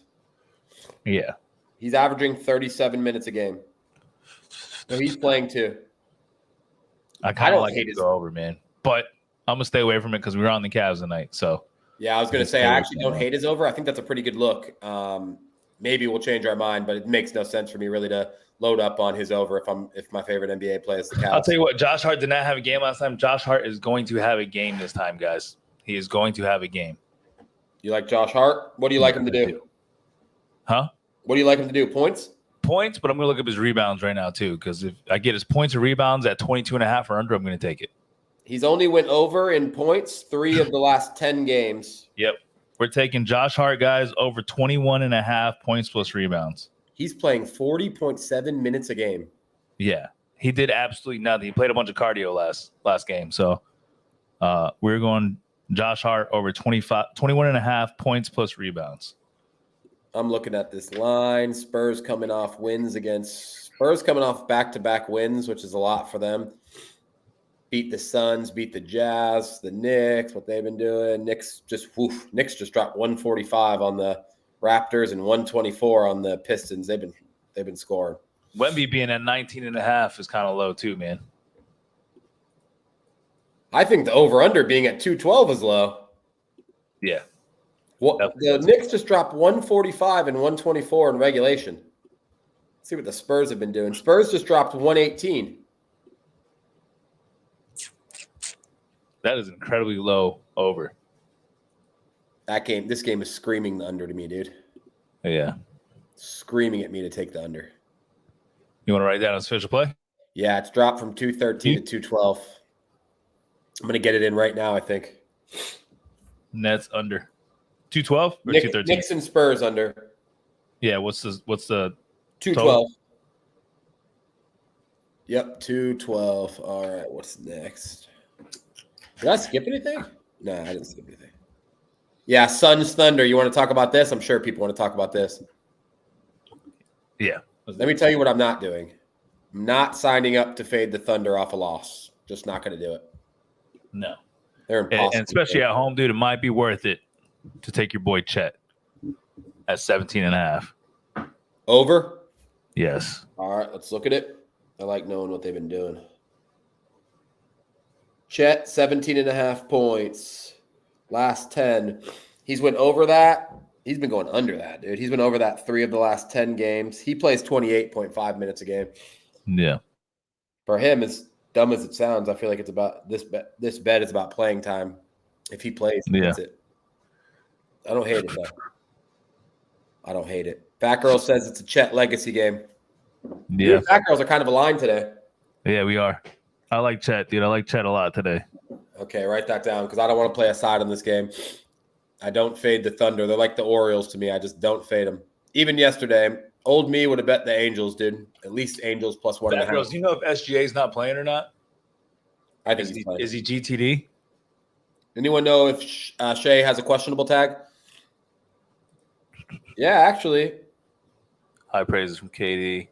Yeah. He's averaging 37 minutes a game. So he's playing too. I kind of don't like hate it to his- go over, man. But I'm going to stay away from it because we were on the Cavs tonight. So, Yeah, I was going to Just say, stay I away actually from don't that. hate his over. I think that's a pretty good look. Maybe we'll change our mind, but it makes no sense for me really to load up on his over if my favorite NBA player is the Cavs. I'll tell you what, Josh Hart did not have a game last time. Josh Hart is going to have a game this time, guys. He is going to have a game. You like Josh Hart? What do you like him to do? Huh? What do you like him to do? Points? Points, but I'm going to look up his rebounds right now, too, because if I get his points or rebounds at 22.5 or under, I'm going to take it. He's only went over in points 3 of the last 10 games. Yep. We're taking Josh Hart, guys, over 21.5 points plus rebounds. He's playing 40.7 minutes a game. Yeah. He did absolutely nothing. He played a bunch of cardio last game. So we're going Josh Hart over 21.5 points plus rebounds. I'm looking at this line. Spurs coming off back-to-back wins, which is a lot for them. Beat the Suns, beat the Jazz, the Knicks, what they've been doing. Knicks just dropped 145 on the Raptors and 124 on the Pistons. They've been scoring. Wemby being at 19.5 is kind of low too, man. I think the over-under being at 212 is low. Yeah. Well, the Knicks just dropped 145 and 124 in regulation. Let's see what the Spurs have been doing. Spurs just dropped 118. That is incredibly low over. This game is screaming the under to me, dude. Yeah. Screaming at me to take the under. You want to write down a special play? Yeah, it's dropped from 213 to 212. I'm going to get it in right now, I think. Nets under 212 or 213? Knicks and Spurs under. Yeah, what's the 212. total? Yep, 212. All right, what's next? Did I skip anything? No, I didn't skip anything. Yeah, Suns Thunder. You want to talk about this? I'm sure people want to talk about this. Yeah. Let me tell you what I'm not doing. I'm not signing up to fade the Thunder off a loss. Just not going to do it. No. They're impossible. And especially at home, dude, it might be worth it to take your boy Chet at 17.5. Over? Yes. All right, let's look at it. I like knowing what they've been doing. Chet, 17.5 points. Last 10. He's went over that. He's been going under that, dude. He's been over that 3 of the last 10 games. He plays 28.5 minutes a game. Yeah. For him, as dumb as it sounds, I feel like it's about this bet is about playing time. If he plays, that's it. I don't hate it, though. I don't hate it. Fat Girl says it's a Chet legacy game. Yeah. Dude, Fat Girls are kind of aligned today. Yeah, we are. I like Chet, dude. I like Chet a lot today. Okay, write that down because I don't want to play a side on this game. I don't fade the Thunder. They're like the Orioles to me. I just don't fade them. Even yesterday, old me would have bet the Angels, dude. At least Angels plus 1.5. Girls, do you know if SGA is not playing or not? I think he's playing. Is he GTD? Anyone know if Shea has a questionable tag? Yeah, actually. High praises from KD.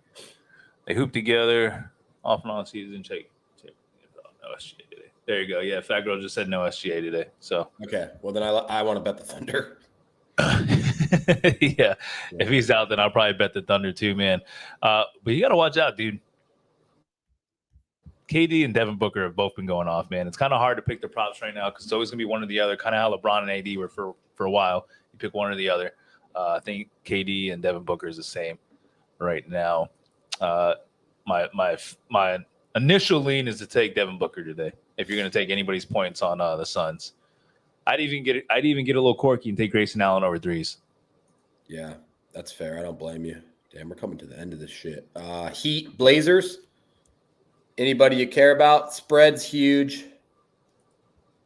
They hoop together off and on season. Check. No SGA today. There you go. Yeah, Fat Girl just said no SGA today. So okay, well then I want to bet the Thunder. yeah, if he's out, then I'll probably bet the Thunder too, man. But you got to watch out, dude. KD and Devin Booker have both been going off, man. It's kind of hard to pick the props right now because it's always going to be one or the other, kind of how LeBron and AD were for a while. You pick one or the other. I think KD and Devin Booker is the same right now. My initial lean is to take Devin Booker today. If you're going to take anybody's points on the Suns, I'd even get a little quirky and take Grayson Allen over threes. Yeah, that's fair. I don't blame you. Damn, we're coming to the end of this shit. Heat, Blazers. Anybody you care about? Spread's huge.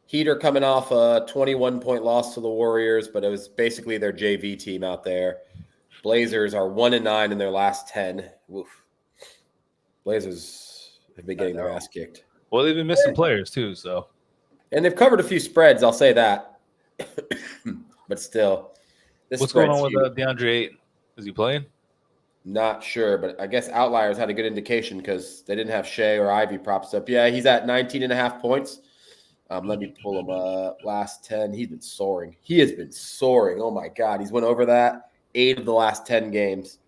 Heat are coming off a 21-point loss to the Warriors, but it was basically their JV team out there. Blazers are 1-9 in their last 10. Oof. Blazers have been getting their ass kicked. Well, they've been missing players too, so. And they've covered a few spreads, I'll say that. But still. What's going on with DeAndre Ayton? Is he playing? Not sure, but I guess Outliers had a good indication because they didn't have Shea or Ivy props up. Yeah, he's at 19.5 points. Let me pull him up. Last 10, he's been soaring. He has been soaring. Oh, my God. He's went over that 8 of the last 10 games.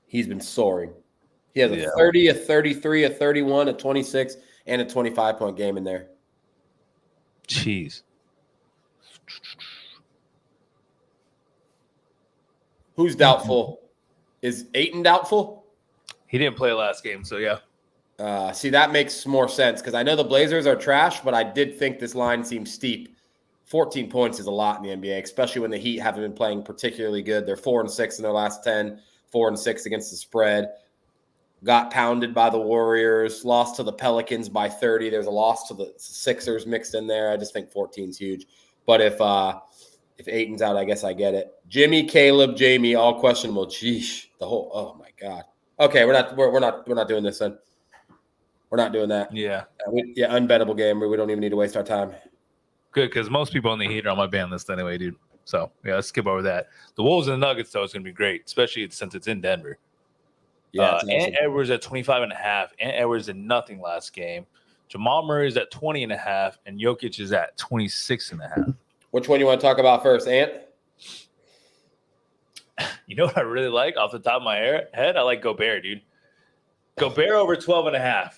He's been soaring. He has a 30, a 33, a 31, a 26, and a 25-point game in there. Jeez. Who's doubtful? Is Ayton doubtful? He didn't play last game, so yeah. See, that makes more sense because I know the Blazers are trash, but I did think this line seemed steep. 14 points is a lot in the NBA, especially when the Heat haven't been playing particularly good. They're 4-6 in their last 10, 4-6 against the spread. Got pounded by the Warriors, lost to the Pelicans by 30. There's a loss to the Sixers mixed in there. I just think 14 is huge. But if Ayton's out, I guess I get it. Jimmy, Caleb, Jamie, all questionable. Sheesh. Oh my God. Okay, we're not doing this then. We're not doing that. Yeah. Unbettable game. We don't even need to waste our time. Good, because most people on the Heat are on my ban list anyway, dude. So yeah, let's skip over that. The Wolves and the Nuggets, though, is going to be great, especially since it's in Denver. Yeah, awesome. Ant Edwards at 25.5. Ant Edwards did nothing last game. Jamal Murray is at 20.5, and Jokic is at 26.5. Which one you want to talk about first, Ant? You know what I really like off the top of my head? I like Gobert, dude. Gobert over 12.5.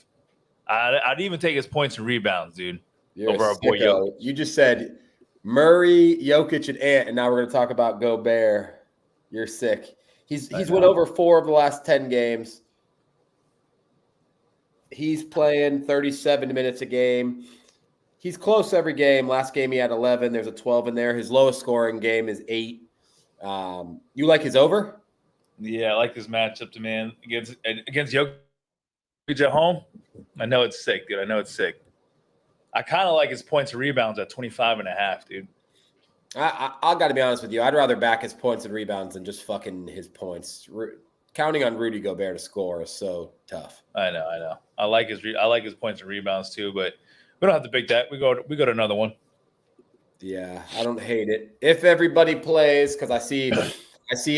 I'd even take his points and rebounds, dude. You're over our boy Jokic. You just said Murray, Jokic, and Ant, and now we're going to talk about Gobert. You're sick. He's went over 4 of the last 10 games. He's playing 37 minutes a game. He's close every game. Last game he had 11. There's a 12 in there. His lowest scoring game is 8. You like his over? Yeah, I like this matchup, man. Against Jokic at home. I know it's sick, dude. I know it's sick. I kind of like his points and rebounds at 25.5, dude. I got to be honest with you. I'd rather back his points and rebounds than just fucking his points. Counting on Rudy Gobert to score is so tough. I know. I like his points and rebounds too, but we don't have to pick that. We go to another one. Yeah, I don't hate it. If everybody plays, because I see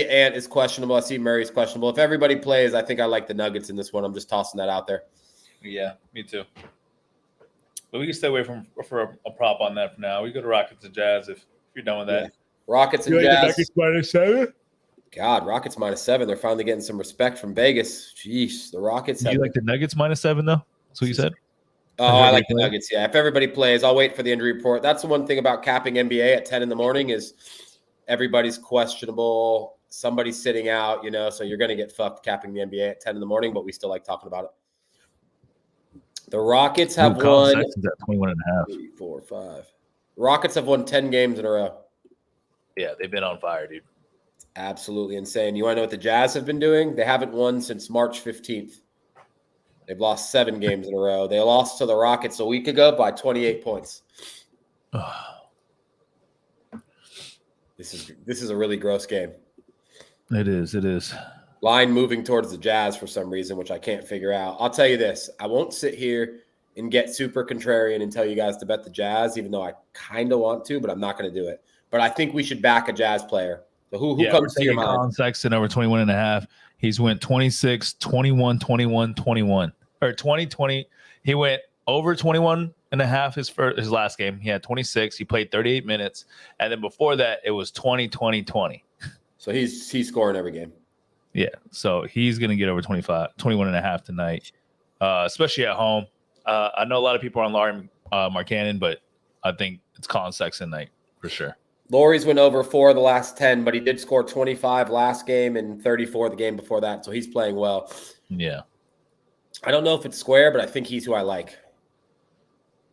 Ant is questionable. I see Murray's questionable. If everybody plays, I think I like the Nuggets in this one. I'm just tossing that out there. Yeah, me too. But we can stay away for a prop on that for now. We go to Rockets and Jazz if you're done with that. Yeah. Rockets and Jazz. -7? God, Rockets -7. They're finally getting some respect from Vegas. Jeez, the Rockets. You like the Nuggets -7 though? That's what you said. Oh, I like the Nuggets. Yeah, if everybody plays, I'll wait for the injury report. That's the one thing about capping NBA at 10 in the morning is everybody's questionable. Somebody's sitting out, so you're going to get fucked capping the NBA at 10 in the morning, but we still like talking about it. The Rockets have won 21.5. 3, 4, 5. Rockets have won 10 games in a row. Yeah, they've been on fire, dude. It's absolutely insane. You want to know what the Jazz have been doing? They haven't won since March 15th. They've lost 7 games in a row. They lost to the Rockets a week ago by 28 points. This is a really gross game. It is. Line moving towards the Jazz for some reason, which I can't figure out. I'll tell you this. I won't sit here and get super contrarian and tell you guys to bet the Jazz, even though I kind of want to, but I'm not going to do it. But I think we should back a Jazz player. So who comes to your mind? Colin Sexton over 21.5. He's went 26, 21, 21, 21. Or 20. He went over 21.5 his last game. He had 26. He played 38 minutes. And then before that, it was 20, 20, 20. So he's scoring every game. Yeah, so he's going to get over 21.5 tonight, especially at home. I know a lot of people are on Laurie Markkanen, but I think it's Colin Sexton night for sure. Laurie's went over 4 of the last 10, but he did score 25 last game and 34 the game before that, so he's playing well. Yeah. I don't know if it's square, but I think he's who I like.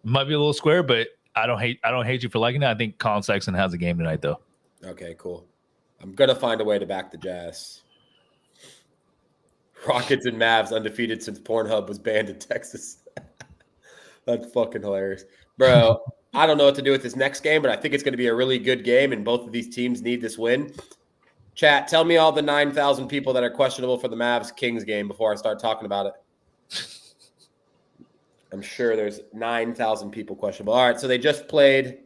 Might be a little square, but I don't hate you for liking it. I think Colin Sexton has a game tonight, though. Okay, cool. I'm going to find a way to back the Jazz. Rockets and Mavs undefeated since Pornhub was banned in Texas. That's fucking hilarious. Bro, I don't know what to do with this next game, but I think it's going to be a really good game, and both of these teams need this win. Chat, tell me all the 9,000 people that are questionable for the Mavs-Kings game before I start talking about it. I'm sure there's 9,000 people questionable. All right, so they just played.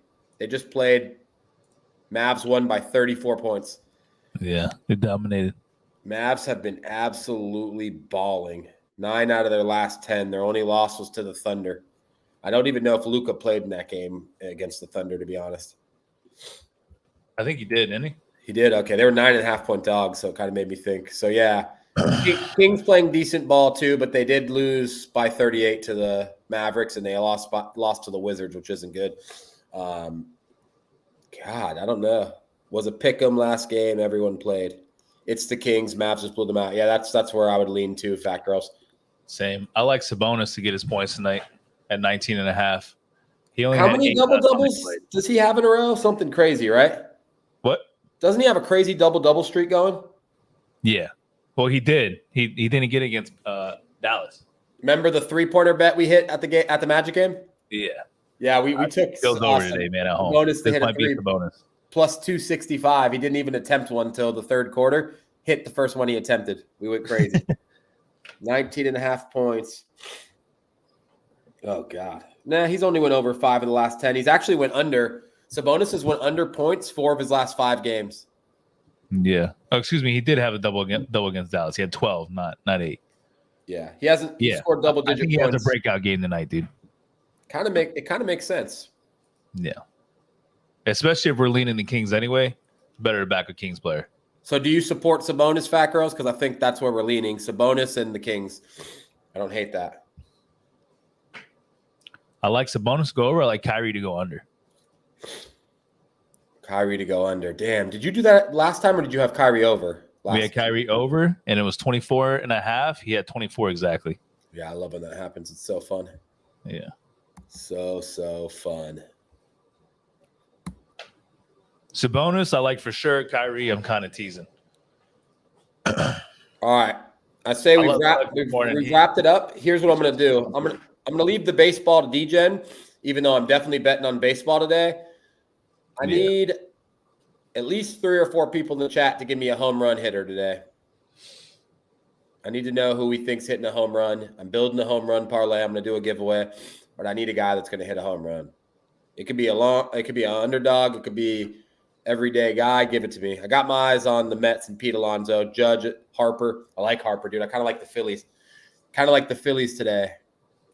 Mavs won by 34 points. Yeah, they dominated. Mavs have been absolutely balling. 9 out of their last 10. Their only loss was to the Thunder. I don't even know if Luka played in that game against the Thunder, to be honest. I think he did, didn't he? He did. Okay. They were 9.5-point dogs, so it kind of made me think. So, yeah. Kings playing decent ball, too, but they did lose by 38 to the Mavericks, and they lost to the Wizards, which isn't good. God, I don't know. Was a pick'em last game. Everyone played. It's the Kings. Mavs just blew them out. Yeah, that's where I would lean to, Fat Girls. Same. I like Sabonis to get his points tonight at 19.5. He only How had many 8 double-doubles does he have in a row? Something crazy, right? What? Doesn't he have a crazy double-double streak going? Yeah. Well, he did. He didn't get against Dallas. Remember the three-pointer bet we hit at the Magic game? Yeah. Yeah, we took Feels over today, man, at home. Bonus to This hit a might be three the bonus. plus 265. He didn't even attempt one until the third quarter. Hit the first one he attempted. We went crazy. 19.5 points. Oh, God. Nah, he's only went over 5 in the last 10. He's actually went under. Sabonis has went under points 4 of his last 5 games. Yeah. Oh, excuse me. He did have a double against Dallas. He had 12, not 8. Yeah, he hasn't. He scored double-digit I think points. He has a breakout game tonight, dude. It kind of makes sense. Yeah. Especially if we're leaning the Kings anyway. Better to back a Kings player. So do you support Sabonis, Fat Girls? Because I think that's where we're leaning. Sabonis and the Kings. I don't hate that. I like Sabonis to go over. I like Kyrie to go under. Kyrie to go under. Damn. Did you do that last time or did you have Kyrie over? We had Kyrie over, and it was 24.5. He had 24 exactly. Yeah, I love when that happens. It's so fun. Yeah. So fun. Sabonis, I like for sure. Kyrie, I'm kind of teasing. All right. I say we've wrapped it up. Here's what I'm going to do. I'm going to leave the baseball to D-Gen, even though I'm definitely betting on baseball today. I need at least 3 or 4 people in the chat to give me a home run hitter today. I need to know who he thinks hitting a home run. I'm building a home run parlay. I'm going to do a giveaway, but I need a guy that's going to hit a home run. It could be it could be an underdog. It could be everyday guy. Give it to me. I got my eyes on the Mets and Pete Alonso, Judge, Harper. I like Harper, dude. I kind of like the Phillies. Today.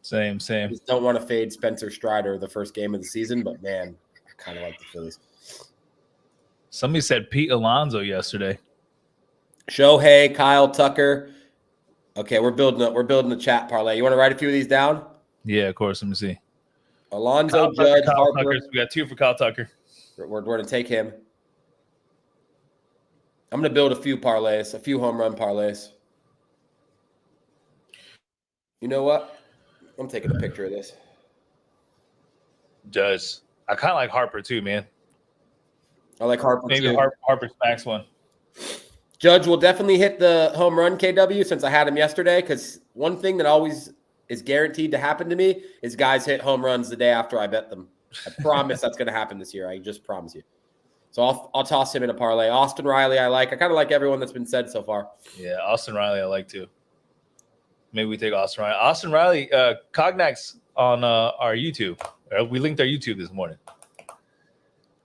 Same. I just don't want to fade Spencer Strider the first game of the season, but man, I kind of like the Phillies. Somebody said Pete Alonso yesterday. Shohei, Kyle Tucker. Okay, we're building a chat parlay. You want to write a few of these down? Yeah, of course. Let me see. Alonso, Judge, Harper. Tucker. We got 2 for Kyle Tucker. We're going to take him. I'm going to build a few parlays, a few home run parlays. You know what? I'm taking a picture of this. Judge. I kind of like Harper too, man. I like Harper Maybe too. Harper smacks one. Judge will definitely hit the home run, KW, since I had him yesterday, because one thing that always is guaranteed to happen to me is guys hit home runs the day after I bet them. I promise that's going to happen this year. I just promise you. So I'll toss him in a parlay. Austin Riley, I like. I kind of like everyone that's been said so far. Yeah, Austin Riley, I like too. Maybe we take Austin Riley. Austin Riley, Cognac's on our YouTube. We linked our YouTube this morning.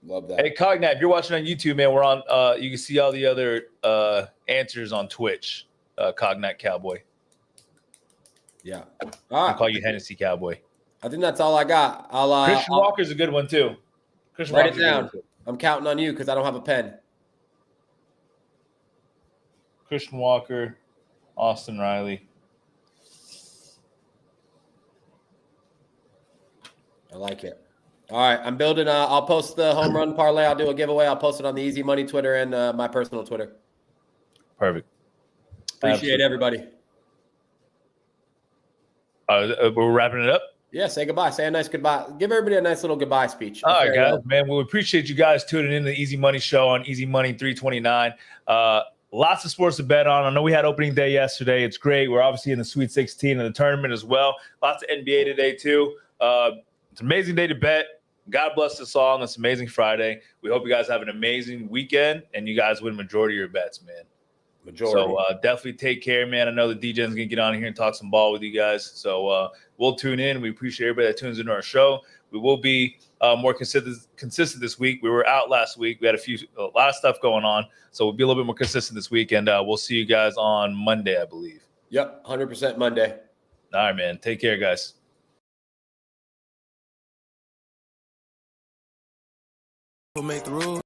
Love that. Hey, Cognac, if you're watching on YouTube, man, we're on. You can see all the other answers on Twitch. Cognac Cowboy. Yeah. I'll call you Hennessy Cowboy. I think that's all I got. Christian Walker's a good one too. Christian Write it down. I'm counting on you because I don't have a pen. Christian Walker, Austin Riley. I like it. All right, I'm building. I'll post the home run parlay. I'll do a giveaway. I'll post it on the Easy Money Twitter and my personal Twitter. Perfect. Appreciate everybody. We're wrapping it up. Yeah, say goodbye. Say a nice goodbye. Give everybody a nice little goodbye speech. All right, guys, man. We appreciate you guys tuning in to the Easy Money Show on Easy Money 329. Lots of sports to bet on. I know we had opening day yesterday. It's great. We're obviously in the Sweet 16 of the tournament as well. Lots of NBA today too. It's an amazing day to bet. God bless us all on this amazing Friday. We hope you guys have an amazing weekend and you guys win majority of your bets, man. So definitely take care, man. I know the DJ's going to get on here and talk some ball with you guys. So we'll tune in. We appreciate everybody that tunes into our show. We will be more consistent this week. We were out last week. We had a lot of stuff going on. So we'll be a little bit more consistent this week. And we'll see you guys on Monday, I believe. Yep, 100% Monday. All right, man. Take care, guys. Make the rules.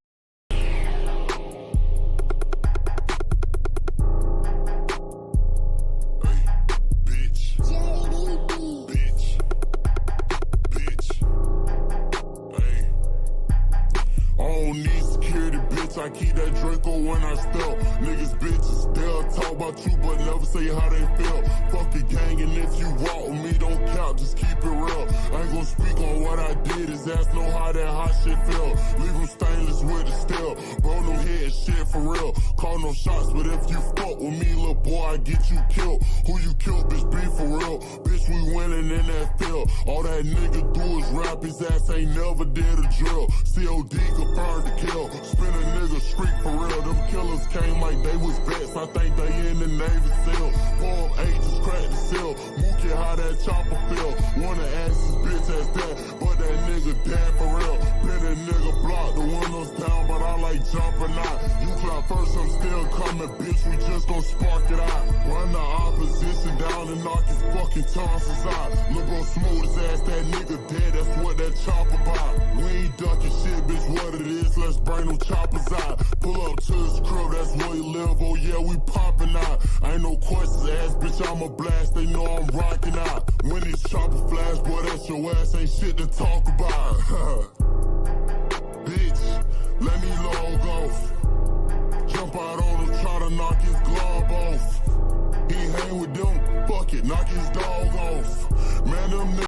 I keep that Draco when I step. Niggas bitches, they'll talk about you, but never say how they feel. Fuck a gang, and if you walk with me, don't count, just keep it real. I ain't gonna speak on what I did, his ass know how that hot shit feel. Leave him stainless with the steel, bro, them head shit for real. Call no shots, but if you fuck with me, little boy, I get you killed. Who you killed, bitch, be for real. Bitch, we winning in that field. All that nigga do is rap, his ass ain't never did a drill. COD confirmed the kill, spin a nigga streak for real. Them killers came like they was vets, I think they in the Navy SEAL. Form 8 just crack the seal, Mookie how that chopper feel. Wanna ask his bitch as that, but that nigga dead for real. Been a nigga block, the windows down, but I like jumping out. You clap first, I'm still coming, bitch, we just gon' spark it out. Run the opposition down and knock his fucking tonsils out. Lil' bro smooth his ass, that nigga dead, that's what that chopper about. We ain't ducking shit, bitch, what it is, let's bring them choppers out. Pull up to his crib, that's where he live, oh yeah, we popping out. Ain't no questions asked, bitch, I'm a blast, they know I'm rocking out. When these chopper flash, boy, that's your ass, ain't shit to talk about. Bitch, let me log off. Jump out on him, try to knock his glove off. He hang with them, fuck it, knock his dog off. Man, them